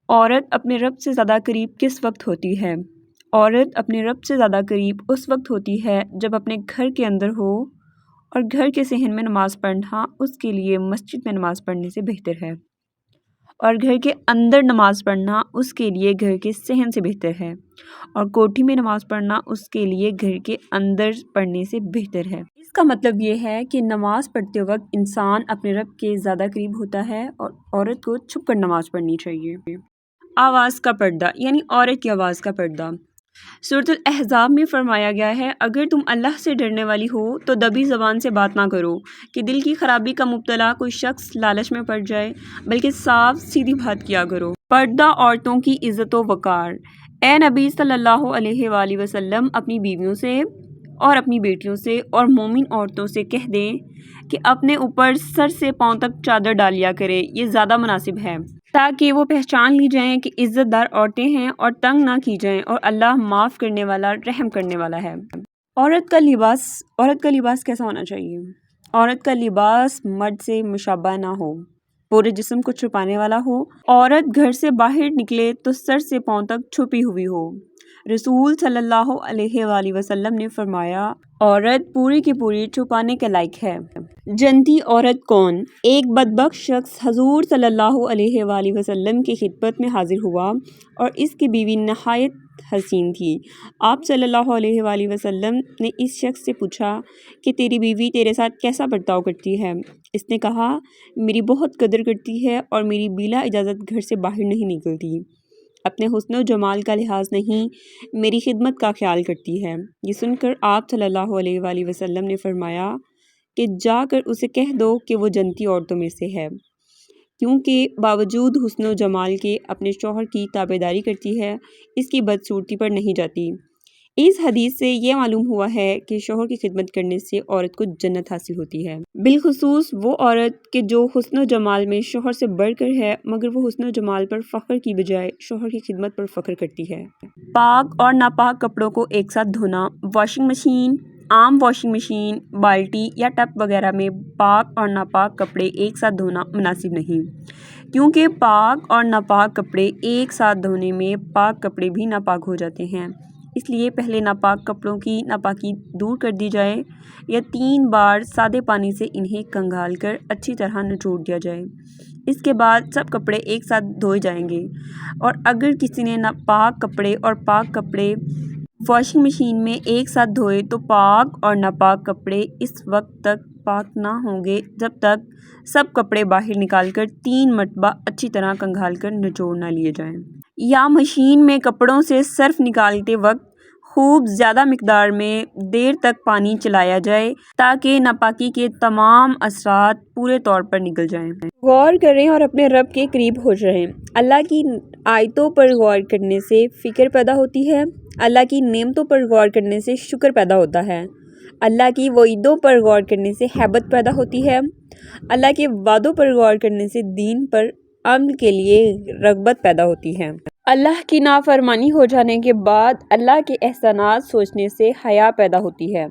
عورت اپنے رب سے زیادہ قریب کس وقت ہوتی ہے؟ عورت اپنے رب سے زیادہ قریب اس وقت ہوتی ہے جب اپنے گھر کے اندر ہو، اور گھر کے صحن میں نماز پڑھنا اس کے لیے مسجد میں نماز پڑھنے سے بہتر ہے، اور گھر کے اندر نماز پڑھنا اس کے لیے گھر کے صحن سے بہتر ہے، اور کوٹھی میں نماز پڑھنا اس کے لیے گھر کے اندر پڑھنے سے بہتر ہے۔ اس کا مطلب یہ ہے کہ نماز پڑھتے وقت انسان اپنے رب کے زیادہ قریب ہوتا ہے، اور عورت کو چھپ کر نماز پڑھنی چاہیے۔ آواز کا پردہ یعنی عورت کی آواز کا پردہ۔ سورۃ الاحزاب میں فرمایا گیا ہے، اگر تم اللہ سے ڈرنے والی ہو تو دبی زبان سے بات نہ کرو کہ دل کی خرابی کا مبتلا کوئی شخص لالچ میں پڑ جائے، بلکہ صاف سیدھی بات کیا کرو۔ پردہ عورتوں کی عزت و وقار۔ اے نبی صلی اللہ علیہ وآلہ وسلم، اپنی بیویوں سے اور اپنی بیٹیوں سے اور مومن عورتوں سے کہہ دیں کہ اپنے اوپر سر سے پاؤں تک چادر ڈال لیا کرے، یہ زیادہ مناسب ہے، تاکہ وہ پہچان لی جائیں کہ عزت دار عورتیں ہیں اور تنگ نہ کی جائیں، اور اللہ معاف کرنے والا رحم کرنے والا ہے۔ عورت کا لباس کیسا ہونا چاہیے؟ عورت کا لباس مرد سے مشابہ نہ ہو، پورے جسم کو چھپانے والا ہو۔ عورت گھر سے باہر نکلے تو سر سے پاؤں تک چھپی ہوئی ہو۔ رسول صلی اللہ علیہ وآلہ وسلم نے فرمایا، عورت پوری کی پوری چھپانے کے لائق ہے۔ جنتی عورت کون؟ ایک بدبخت شخص حضور صلی اللہ علیہ وآلہ وسلم کی خدمت میں حاضر ہوا، اور اس کی بیوی نہایت حسین تھی۔ آپ صلی اللہ علیہ وآلہ وسلم نے اس شخص سے پوچھا کہ تیری بیوی تیرے ساتھ کیسا برتاؤ کرتی ہے؟ اس نے کہا، میری بہت قدر کرتی ہے اور میری بلا اجازت گھر سے باہر نہیں نکلتی، اپنے حسن و جمال کا لحاظ نہیں، میری خدمت کا خیال کرتی ہے۔ یہ سن کر آپ صلی اللہ علیہ وآلہ وسلم نے فرمایا کہ جا کر اسے کہہ دو کہ وہ جنتی عورتوں میں سے ہے، کیونکہ باوجود حسن و جمال کے اپنے شوہر کی تابعداری کرتی ہے، اس کی بدصورتی پر نہیں جاتی۔ اس حدیث سے یہ معلوم ہوا ہے کہ شوہر کی خدمت کرنے سے عورت کو جنت حاصل ہوتی ہے، بالخصوص وہ عورت کہ جو حسن و جمال میں شوہر سے بڑھ کر ہے، مگر وہ حسن و جمال پر فخر کی بجائے شوہر کی خدمت پر فخر کرتی ہے۔ پاک اور ناپاک کپڑوں کو ایک ساتھ دھونا۔ واشنگ مشین، عام واشنگ مشین، بالٹی یا ٹب وغیرہ میں پاک اور ناپاک کپڑے ایک ساتھ دھونا مناسب نہیں، کیونکہ پاک اور ناپاک کپڑے ایک ساتھ دھونے میں پاک کپڑے بھی ناپاک ہو جاتے ہیں۔ اس لیے پہلے ناپاک کپڑوں کی ناپاکی دور کر دی جائے، یا 3 بار سادے پانی سے انہیں کنگھال کر اچھی طرح نچوڑ دیا جائے۔ اس کے بعد سب کپڑے ایک ساتھ دھوئے جائیں گے، اور اگر کسی نے ناپاک کپڑے اور پاک کپڑے واشنگ مشین میں ایک ساتھ دھوئے تو پاک اور ناپاک کپڑے اس وقت تک پاک نہ ہوں گے جب تک سب کپڑے باہر نکال کر 3 مرتبہ اچھی طرح کنگھال کر نچوڑ نہ لیے جائیں۔ یا مشین میں کپڑوں سے صرف نکالتے وقت خوب زیادہ مقدار میں دیر تک پانی چلایا جائے، تاکہ ناپاکی کے تمام اثرات پورے طور پر نکل جائیں۔ غور کریں اور اپنے رب کے قریب ہو رہیں۔ اللہ کی آیتوں پر غور کرنے سے فکر پیدا ہوتی ہے، اللہ کی نعمتوں پر غور کرنے سے شکر پیدا ہوتا ہے، اللہ کی وعیدوں پر غور کرنے سے ہیبت پیدا ہوتی ہے، اللہ کے وعدوں پر غور کرنے سے دین پر عمل کے لیے رغبت پیدا ہوتی ہے۔ اللہ کی نافرمانی ہو جانے کے بعد اللہ کے احسانات سوچنے سے حیا پیدا ہوتی ہے۔